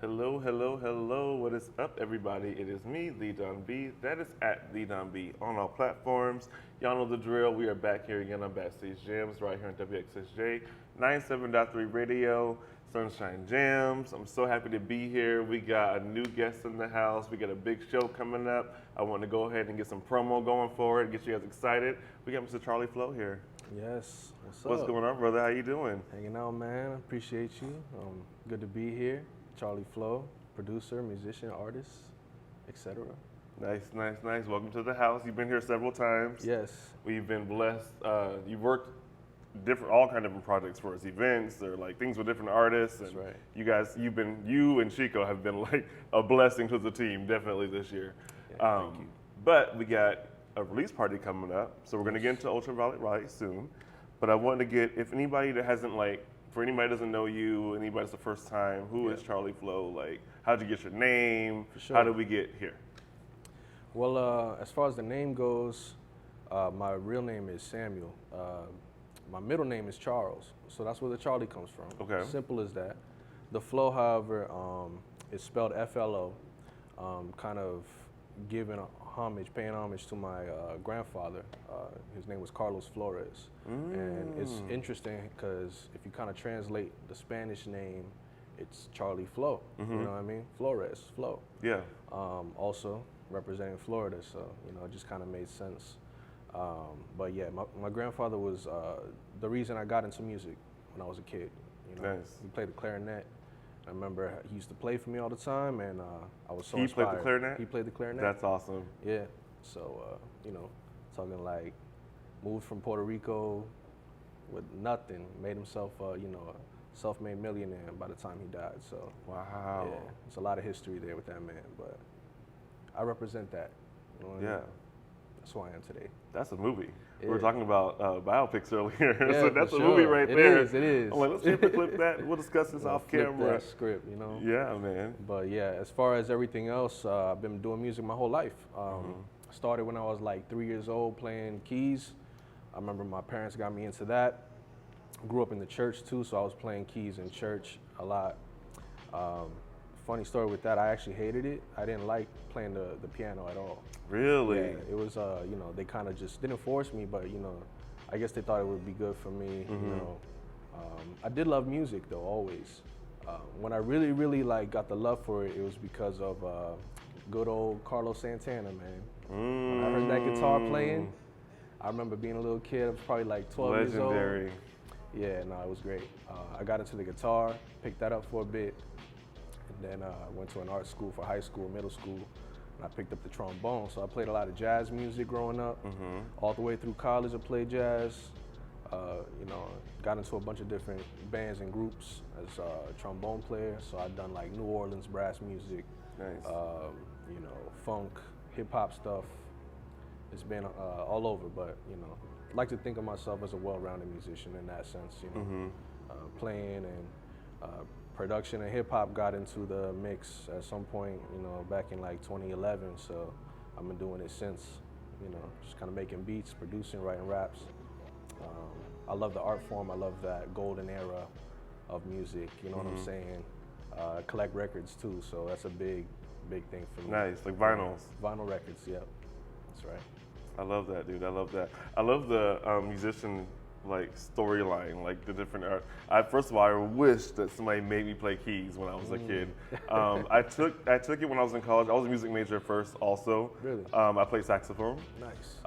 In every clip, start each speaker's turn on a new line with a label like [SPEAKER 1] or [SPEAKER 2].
[SPEAKER 1] Hello, hello, hello. What is up, everybody? It is me, The Don B. That is at The Don B on all platforms. Y'all know the drill. We are back here again on Backstage Jams right here on WXSJ 97.3 Radio, Sunshine Jams. I'm so happy to be here. We got a new guest in the house. We got a big show coming up. I want to go ahead and get some promo going for it, get you guys excited. We got Mr. Charlie Flo here.
[SPEAKER 2] Yes.
[SPEAKER 1] What's going on, brother? How you doing?
[SPEAKER 2] Hanging out, man. Appreciate you. Good to be here. Charlie Flo, producer, musician, artist, etc.
[SPEAKER 1] Nice, nice, nice. Welcome to the house. You've been here several times.
[SPEAKER 2] Yes.
[SPEAKER 1] We've been blessed. You've worked all kind of different projects for us, events or like things with different artists. And
[SPEAKER 2] That's right.
[SPEAKER 1] You guys, you and Chico have been like a blessing to the team, definitely this year.
[SPEAKER 2] Yeah, thank you.
[SPEAKER 1] But we got a release party coming up, so we're gonna get into Ultraviolet Light soon. But I wanted to get, if anybody that hasn't for anybody that doesn't know you, anybody's the first time, who is Charlie Flo? Like, how'd you get your name?
[SPEAKER 2] For sure.
[SPEAKER 1] How did we get here?
[SPEAKER 2] Well, as far as the name goes, my real name is Samuel. My middle name is Charles, so that's where the Charlie comes from.
[SPEAKER 1] Okay.
[SPEAKER 2] Simple as that. The Flo, however, is spelled F-L-O, kind of paying homage to my grandfather. His name was Carlos Flores. And it's interesting because if you kind of translate the Spanish name, it's Charlie Flo. You know what I mean? Flores, Flo.
[SPEAKER 1] Yeah.
[SPEAKER 2] Also representing Florida, so it just kind of made sense. But yeah, my grandfather was the reason I got into music when I was a kid.
[SPEAKER 1] Nice.
[SPEAKER 2] He played the clarinet. I remember he used to play for me all the time, and I was so
[SPEAKER 1] He
[SPEAKER 2] inspired.
[SPEAKER 1] played the clarinet?
[SPEAKER 2] He played the clarinet.
[SPEAKER 1] That's awesome.
[SPEAKER 2] Yeah. So, talking like moved from Puerto Rico with nothing, made himself, a self-made millionaire by the time he died. So,
[SPEAKER 1] Wow.
[SPEAKER 2] yeah, it's a lot of history there with that man, but I represent that. You know what I mean? That's who I am today.
[SPEAKER 1] That's a movie.
[SPEAKER 2] Yeah.
[SPEAKER 1] We were talking about biopics earlier,
[SPEAKER 2] Yeah,
[SPEAKER 1] so that's
[SPEAKER 2] for
[SPEAKER 1] a movie
[SPEAKER 2] sure.
[SPEAKER 1] right
[SPEAKER 2] It
[SPEAKER 1] there.
[SPEAKER 2] is, it is.
[SPEAKER 1] I'm like, let's see if we clip that. We'll discuss this off
[SPEAKER 2] Flip
[SPEAKER 1] camera.
[SPEAKER 2] that script,
[SPEAKER 1] Yeah, man.
[SPEAKER 2] But yeah, as far as everything else, I've been doing music my whole life. Started when I was like 3 years old playing keys. I remember my parents got me into that. Grew up in the church too, so I was playing keys in church a lot. Funny story with that, I actually hated it. I didn't like playing the piano at all.
[SPEAKER 1] Really?
[SPEAKER 2] Yeah, it was, they kind of just didn't force me, but I guess they thought it would be good for me. I did love music though, always. When I really, really got the love for it, it was because of good old Carlos Santana, man. When I heard that guitar playing, I remember being a little kid. I was probably like 12 years old.
[SPEAKER 1] Legendary.
[SPEAKER 2] Yeah, no, it was great. I got into the guitar, picked that up for a bit, and then went to an art school for high school, middle school, and I picked up the trombone. So I played a lot of jazz music growing up. All the way through college, I played jazz. Got into a bunch of different bands and groups as a trombone player. So I've done like New Orleans brass music,
[SPEAKER 1] Nice.
[SPEAKER 2] Funk, hip hop stuff. It's been all over, but I like to think of myself as a well-rounded musician in that sense. Playing and production and hip hop got into the mix at some point. Back in like 2011. So I've been doing it since. Just kind of making beats, producing, writing raps. I love the art form. I love that golden era of music. You know what I'm saying? Collect records too, so that's a big thing for me.
[SPEAKER 1] Nice, like vinyls.
[SPEAKER 2] Vinyl records, yep. That's right.
[SPEAKER 1] I love that, dude. I love that. I love the musician storyline, like the different art. First of all, I wish that somebody made me play keys when I was a kid. I took it when I was in college. I was a music major first, also.
[SPEAKER 2] Really?
[SPEAKER 1] I played saxophone.
[SPEAKER 2] Nice.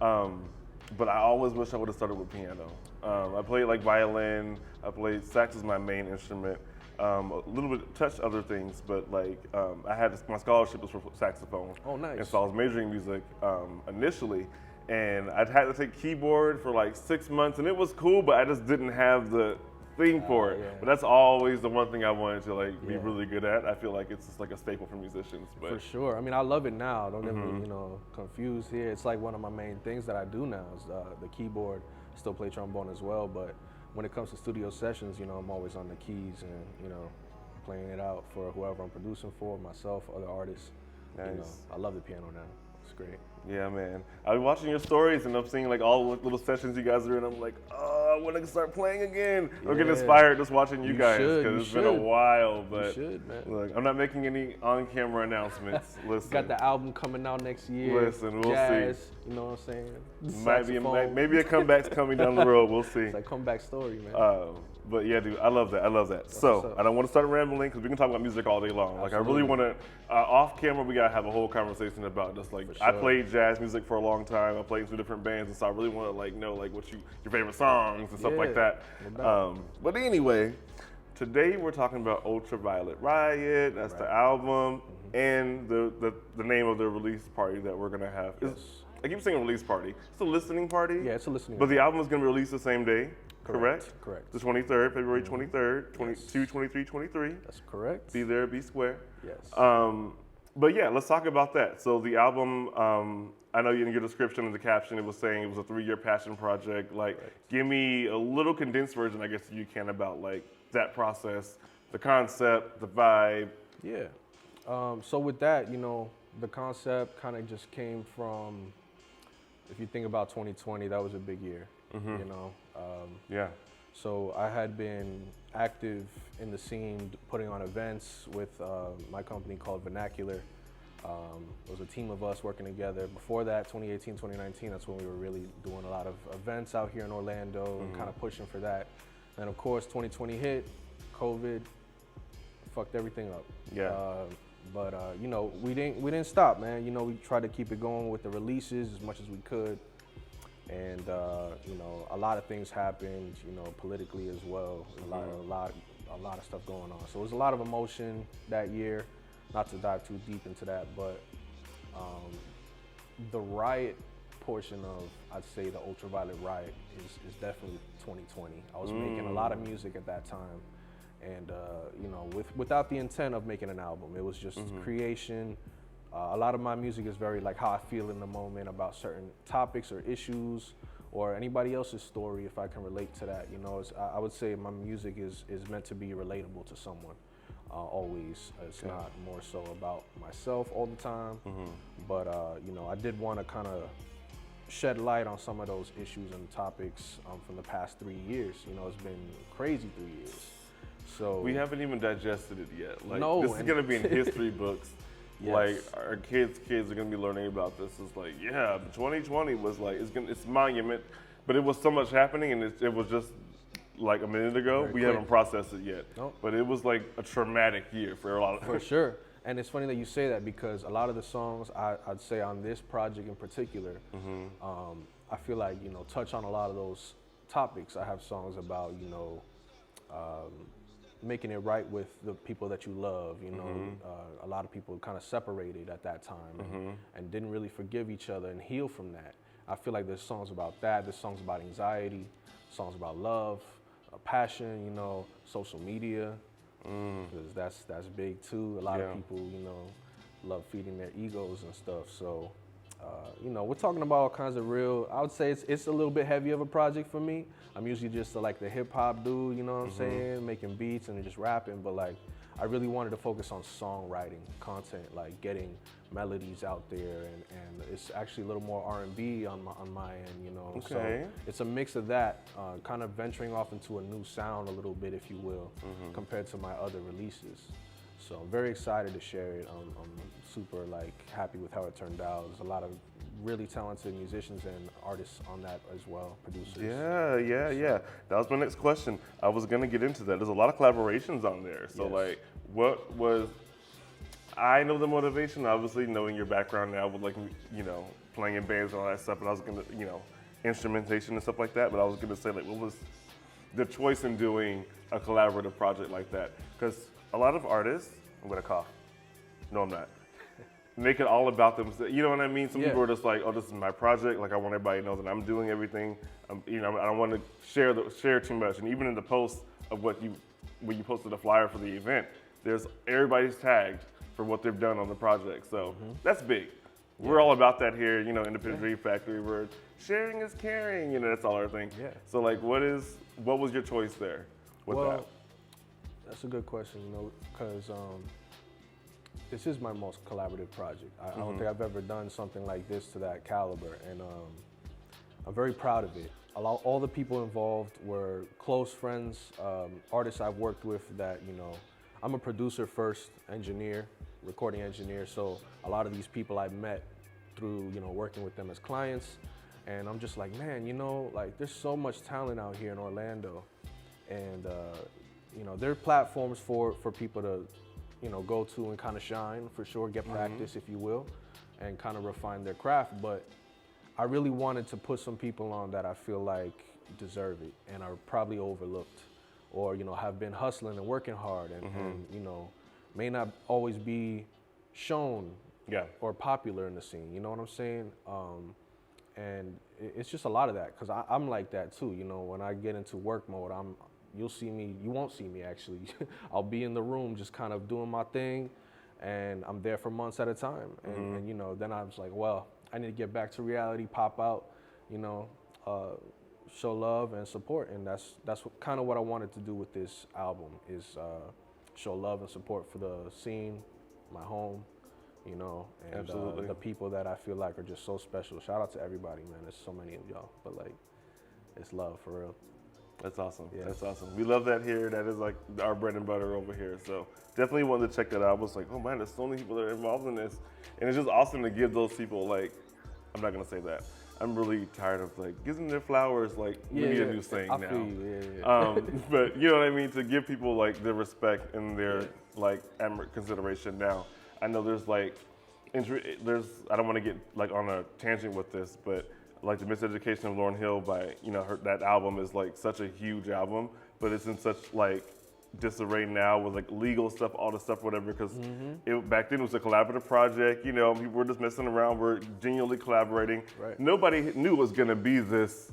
[SPEAKER 1] But I always wish I would have started with piano. I played like violin. I played sax as my main instrument. A little bit touched other things, but I had my scholarship was for saxophone.
[SPEAKER 2] Oh, nice.
[SPEAKER 1] And so I was majoring in music initially, and I'd had to take keyboard for like 6 months, and it was cool, but I just didn't have the thing for it.
[SPEAKER 2] Yeah.
[SPEAKER 1] But that's always the one thing I wanted to be
[SPEAKER 2] Yeah.
[SPEAKER 1] really good at. I feel like it's just like a staple for musicians. But
[SPEAKER 2] For sure. I mean, I love it now. Don't get me, confused here. It's like one of my main things that I do now is the keyboard. Still play trombone as well, but when it comes to studio sessions, I'm always on the keys and playing it out for whoever I'm producing for, myself, other artists.
[SPEAKER 1] Nice.
[SPEAKER 2] I love the piano now. It's great.
[SPEAKER 1] Yeah, man. I've been watching your stories and I'm seeing like all the little sessions you guys are in. I'm like, oh, I want to start playing again. I'm getting inspired just watching you guys because it's been a while. But
[SPEAKER 2] you should, man.
[SPEAKER 1] Look, I'm not making any on-camera announcements. Listen,
[SPEAKER 2] got the album coming out next year.
[SPEAKER 1] Listen, we'll
[SPEAKER 2] Jazz,
[SPEAKER 1] see.
[SPEAKER 2] You know what I'm saying?
[SPEAKER 1] Maybe a comeback's coming down the road. We'll see.
[SPEAKER 2] It's like comeback story, man.
[SPEAKER 1] But yeah, dude, I love that. I love that. So I don't want to start rambling because we can talk about music all day long. Like I really want to, off camera, we gotta have a whole conversation about this. Like I played jazz music for a long time. I played in 2 different bands, and so I really want to like know like what your favorite songs and stuff like that. But anyway, today we're talking about Ultraviolet Riot. That's the album and the name of the release party that we're gonna have. I keep saying release party. It's a listening party.
[SPEAKER 2] Yeah, it's a listening.
[SPEAKER 1] But the album is gonna be released the same day. Correct?
[SPEAKER 2] Correct.
[SPEAKER 1] The 23rd, February 23rd, 22, 23, 23.
[SPEAKER 2] That's correct.
[SPEAKER 1] Be there, be square.
[SPEAKER 2] Yes.
[SPEAKER 1] But yeah, let's talk about that. So the album, I know in your description and the caption, it was saying it was a 3-year passion project. Like, give me a little condensed version, I guess, if you can, about like that process, the concept, the vibe.
[SPEAKER 2] Yeah. So with that, you know, the concept kind of just came from, if you think about 2020, that was a big year. You know, So I had been active in the scene, putting on events with my company called Vernacular. It was a team of us working together. Before that, 2018, 2019, that's when we were really doing a lot of events out here in Orlando and kind of pushing for that. And of course, 2020 hit, COVID fucked everything up. But you know, we didn't stop, man. You know, we tried to keep it going with the releases as much as we could. And you know, a lot of things happened, you know, politically as well. A lot of stuff going on. So it was a lot of emotion that year. Not to dive too deep into that, but the riot portion of, I'd say, the Ultraviolet Riot is definitely 2020. I was making a lot of music at that time, and you know, without the intent of making an album. It was just creation. A lot of my music is very like how I feel in the moment about certain topics or issues or anybody else's story, if I can relate to that. You know, I would say my music is meant to be relatable to someone, always. It's not more so about myself all the time, but you know, I did want to kind of shed light on some of those issues and topics from the past 3 years. You know, it's been crazy 3 years. So
[SPEAKER 1] we haven't even digested it yet. Like,
[SPEAKER 2] no,
[SPEAKER 1] this is gonna be in history books.
[SPEAKER 2] Yes.
[SPEAKER 1] Like our kids are gonna be learning about this. It's like, yeah, 2020 was like it's monument, but it was so much happening, and it was just like a minute ago. We haven't processed it yet. Nope. But it was like a traumatic year for a lot of.
[SPEAKER 2] For sure, and it's funny that you say that because a lot of the songs I'd say on this project in particular, I feel like, you know, touch on a lot of those topics. I have songs about, you know, making it right with the people that you love. You know, a lot of people kind of separated at that time and didn't really forgive each other and heal from that. I feel like there's songs about that. There's songs about anxiety, songs about love, passion. You know, social media, because that's big too. A lot of people, you know, love feeding their egos and stuff. So, you know, we're talking about all kinds of real. I would say it's a little bit heavy of a project for me. I'm usually just like the hip hop dude, you know what I'm saying, making beats and just rapping. But like, I really wanted to focus on songwriting, content, like getting melodies out there, and it's actually a little more R&B on my end, you know. So it's a mix of that, kind of venturing off into a new sound a little bit, if you will, compared to my other releases. So I'm very excited to share it. I'm super like happy with how it turned out. There's a lot of really talented musicians and artists on that as well, producers.
[SPEAKER 1] Yeah. That was my next question. I was gonna get into that. There's a lot of collaborations on there. So like, what was, I know the motivation, obviously knowing your background now with like, you know, playing in bands and all that stuff, but I was gonna, you know, instrumentation and stuff like that, but I was gonna say like, what was the choice in doing a collaborative project like that? Because a lot of artists, I'm gonna cough. No, I'm not. Make it all about them. You know what I mean? Some people are just like, oh, this is my project. Like, I want everybody to know that I'm doing everything. You know, I don't want to share too much. And even in the post of when you posted the flyer for the event, there's everybody's tagged for what they've done on the project. So that's big. We're all about that here. You know, Independent Dream Factory. We're sharing is caring. You know, that's all our thing. So like, what was your choice there with that?
[SPEAKER 2] That's a good question, you know, because this is my most collaborative project. I don't think I've ever done something like this to that caliber, and I'm very proud of it. All the people involved were close friends, artists I've worked with that, you know, I'm a producer first, engineer, recording engineer, so a lot of these people I've met through, you know, working with them as clients, and I'm just like, man, you know, like there's so much talent out here in Orlando, and you know, there are platforms for people to, you know, go to and kind of shine, for sure, get practice, if you will, and kind of refine their craft, but I really wanted to put some people on that I feel like deserve it and are probably overlooked, or, you know, have been hustling and working hard and you know, may not always be shown or popular in the scene, you know what I'm saying? And it's just a lot of that, because I'm like that too, you know, when I get into work mode, you'll see me, you won't see me actually. I'll be in the room just kind of doing my thing, and I'm there for months at a time. And you know, then I was like, well, I need to get back to reality, pop out, you know, show love and support. And that's kind of what I wanted to do with this album, is show love and support for the scene, my home, you know, and the people that I feel like are just so special. Shout out to everybody, man. There's so many of y'all, but like, it's love for real.
[SPEAKER 1] That's awesome. Yeah. That's awesome. We love that here. That is like our bread and butter over here. So definitely wanted to check that out. I was like, oh man, there's so many people that are involved in this. And it's just awesome to give those people, like, I'm not going to say that. I'm really tired of like giving their flowers, like we need a new saying now. But you know what I mean? To give people like their respect and their like consideration now. I know there's like, I don't want to get like on a tangent with this, but like the Miseducation of Lauryn Hill by, you know, that album is like such a huge album, but it's in such like disarray now with like legal stuff, all the stuff, whatever, because back then it was a collaborative project, you know, people were just messing around, we're genuinely collaborating. Right. Nobody knew it was gonna be this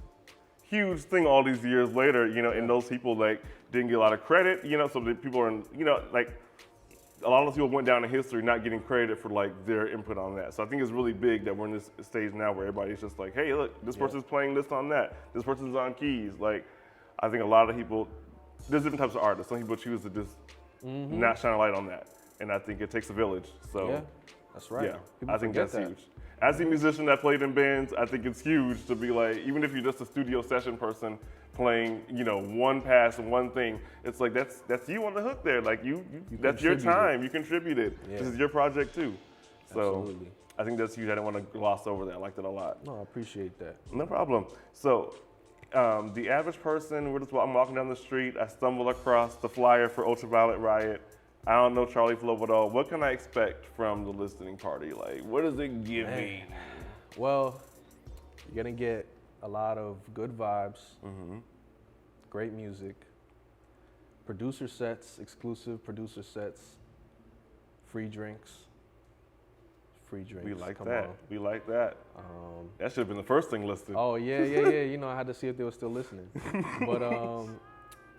[SPEAKER 1] huge thing all these years later, you know, and those people like didn't get a lot of credit, you know, so the people are, you know, like a lot of those people went down in history not getting credit for like their input on that. So I think it's really big that we're in this stage now where everybody's just like, hey, look, this person's playing this on that. This person's on keys. Like, I think a lot of people, there's different types of artists. Some people choose to just not shine a light on that. And I think it takes a village. So
[SPEAKER 2] that's right.
[SPEAKER 1] Yeah, I think that's huge. As a musician that played in bands, I think it's huge to be like, even if you're just a studio session person playing, you know, one pass and one thing, it's like that's you on the hook there. Like you that's your time. You contributed. This is your project too. So absolutely. I think that's huge. I didn't want to gloss over that. I liked it a lot.
[SPEAKER 2] No, I appreciate that.
[SPEAKER 1] No problem. So the average person, I'm walking down the street, I stumble across the flyer for Ultraviolet Riot. I don't know Charlie Flo at all. What can I expect from the listening party? Like, what does it give me?
[SPEAKER 2] Well, you're gonna get a lot of good vibes, great music, producer sets, exclusive producer sets, free drinks.
[SPEAKER 1] We like that. We like that. That should have been the first thing listed.
[SPEAKER 2] Oh yeah. You know, I had to see if they were still listening. But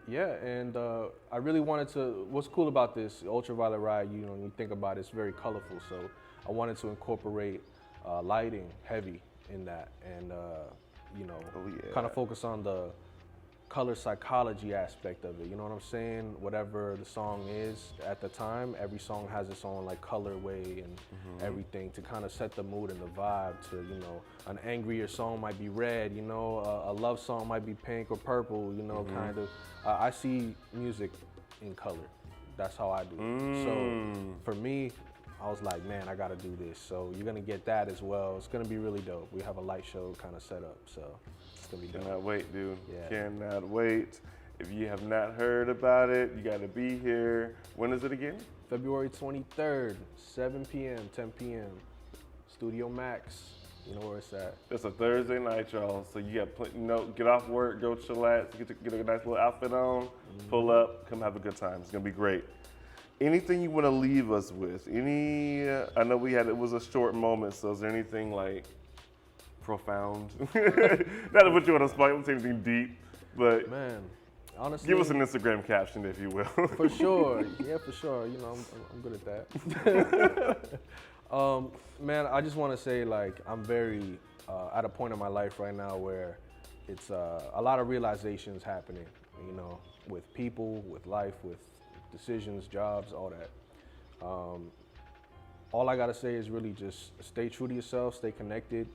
[SPEAKER 2] yeah, and I really wanted to. What's cool about this Ultraviolet Riot? You know, you think about it, it's very colorful. So I wanted to incorporate lighting heavy in that, and you know, kind of focus on the color psychology aspect of it. You know what I'm saying? Whatever the song is at the time, every song has its own like colorway and everything to kind of set the mood and the vibe. To, you know, an angrier song might be red. You know, a love song might be pink or purple. You know, kind of. I see music in color. That's how I do it. So for me, I was like, man, I gotta do this. So you're gonna get that as well. It's gonna be really dope. We have a light show kind of set up, so it's gonna be dope.
[SPEAKER 1] Cannot wait, dude. Yeah. Cannot wait. If you have not heard about it, you gotta be here. When is it again?
[SPEAKER 2] February 23rd, 7 p.m., 10 p.m. Studio Maxx. You know where it's at.
[SPEAKER 1] It's a Thursday night, y'all. So you got get off work, go chillax, get a nice little outfit on, pull up, come have a good time. It's gonna be great. Anything you want to leave us with? I know it was a short moment, so is there anything like profound? Not to put you on a spot, don't say anything deep, but
[SPEAKER 2] man, honestly,
[SPEAKER 1] give us an Instagram caption if you will.
[SPEAKER 2] For sure, yeah, for sure. You know, I'm good at that. Man, I just want to say, like, I'm very at a point in my life right now where it's a lot of realizations happening, you know, with people, with life, with decisions, jobs, all that. all I gotta say is really just stay true to yourself, stay connected.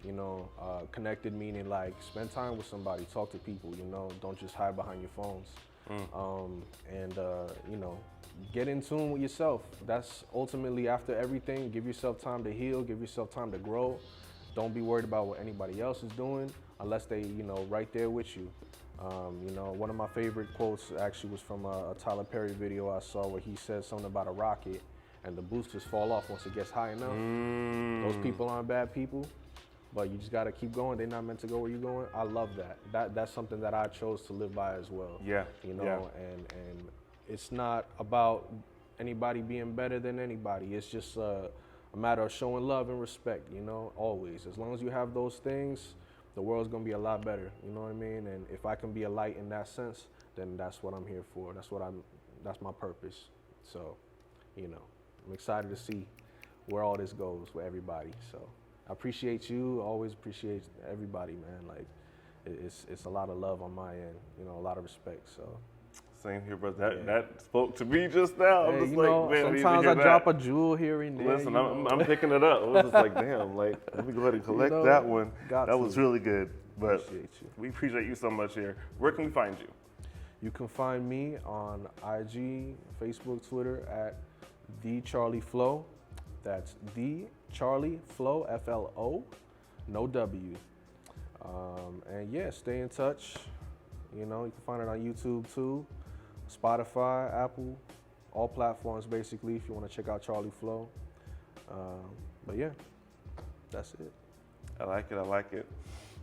[SPEAKER 2] You know, connected meaning like spend time with somebody, talk to people. You know, don't just hide behind your phones. You know, get in tune with yourself. That's ultimately after everything. Give yourself time to heal. Give yourself time to grow. Don't be worried about what anybody else is doing unless they, you know, right there with you. You know, one of my favorite quotes actually was from a Tyler Perry video I saw where he said something about a rocket and the boosters fall off once it gets high enough. Those people aren't bad people, but you just got to keep going. They're not meant to go where you're going. I love that. That's something that I chose to live by as well.
[SPEAKER 1] Yeah.
[SPEAKER 2] You know, and it's not about anybody being better than anybody. It's just a matter of showing love and respect, you know, always. As long as you have those things, the world's gonna be a lot better, you know what I mean? And if I can be a light in that sense, then that's what I'm here for. That's my purpose. So, you know, I'm excited to see where all this goes with everybody. So I appreciate you, always appreciate everybody, man. Like, it's a lot of love on my end, you know, a lot of respect, so.
[SPEAKER 1] Same here, brother. That spoke to me just now. I'm
[SPEAKER 2] Hey,
[SPEAKER 1] just
[SPEAKER 2] you
[SPEAKER 1] like,
[SPEAKER 2] know,
[SPEAKER 1] man,
[SPEAKER 2] sometimes I drop a jewel here and there.
[SPEAKER 1] Listen,
[SPEAKER 2] you know.
[SPEAKER 1] I'm picking it up. I was just like, damn, like, let me go ahead and collect
[SPEAKER 2] know,
[SPEAKER 1] that one.
[SPEAKER 2] got
[SPEAKER 1] That
[SPEAKER 2] to.
[SPEAKER 1] was really good. But
[SPEAKER 2] Appreciate you.
[SPEAKER 1] we appreciate you so much here. Where can we find you?
[SPEAKER 2] You can find me on IG, Facebook, Twitter at The Charlie Flo. That's The Charlie Flo, Flo, no W. And yeah, stay in touch. You know, you can find it on YouTube too, Spotify, Apple, all platforms basically if you want to check out Charlie Flo. But yeah, that's it.
[SPEAKER 1] I like it. I like it.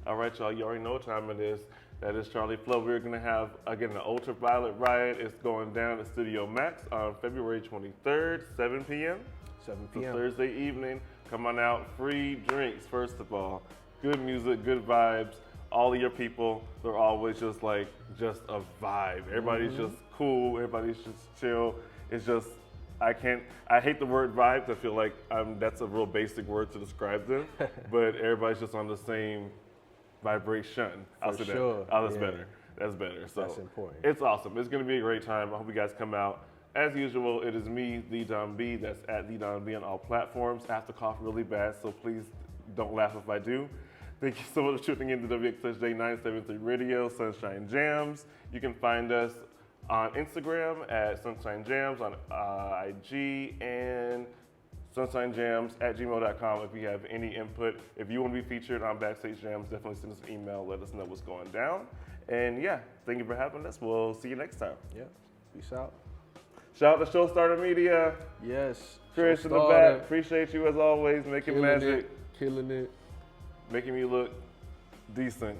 [SPEAKER 1] All right, y'all. You already know what time it is. That is Charlie Flo. We're going to have, again, the Ultraviolet Riot. It's going down at Studio Maxx on February 23rd, 7 p.m.
[SPEAKER 2] 7
[SPEAKER 1] So
[SPEAKER 2] p.m.
[SPEAKER 1] Thursday evening. Come on out. Free drinks, first of all. Good music, good vibes. All of your people, they're always just like, just a vibe. Everybody's just cool. Everybody's just chill. It's just, I hate the word vibe 'cause I feel like that's a real basic word to describe them. But everybody's just on the same vibration. I'll say
[SPEAKER 2] sure.
[SPEAKER 1] that. Oh, that's
[SPEAKER 2] Yeah.
[SPEAKER 1] better. That's better. So
[SPEAKER 2] That's important.
[SPEAKER 1] It's awesome. It's going to be a great time. I hope you guys come out. As usual, it is me, The Don B. That's at The Don B on all platforms. I have to cough really bad, so please don't laugh if I do. Thank you so much for tuning in to WXSJ 973 Radio, Sunshine Jams. You can find us on Instagram at Sunshine Jams, on IG, and sunshinejams@gmail.com if you have any input. If you want to be featured on Backstage Jams, definitely send us an email. Let us know what's going down. And yeah, thank you for having us. We'll see you next time.
[SPEAKER 2] Yeah, peace out.
[SPEAKER 1] Shout out to Showstarter Media.
[SPEAKER 2] Yes.
[SPEAKER 1] Chris in the
[SPEAKER 2] Showstarter.
[SPEAKER 1] back. Appreciate you as always, making magic,
[SPEAKER 2] Killing it.
[SPEAKER 1] making me look decent.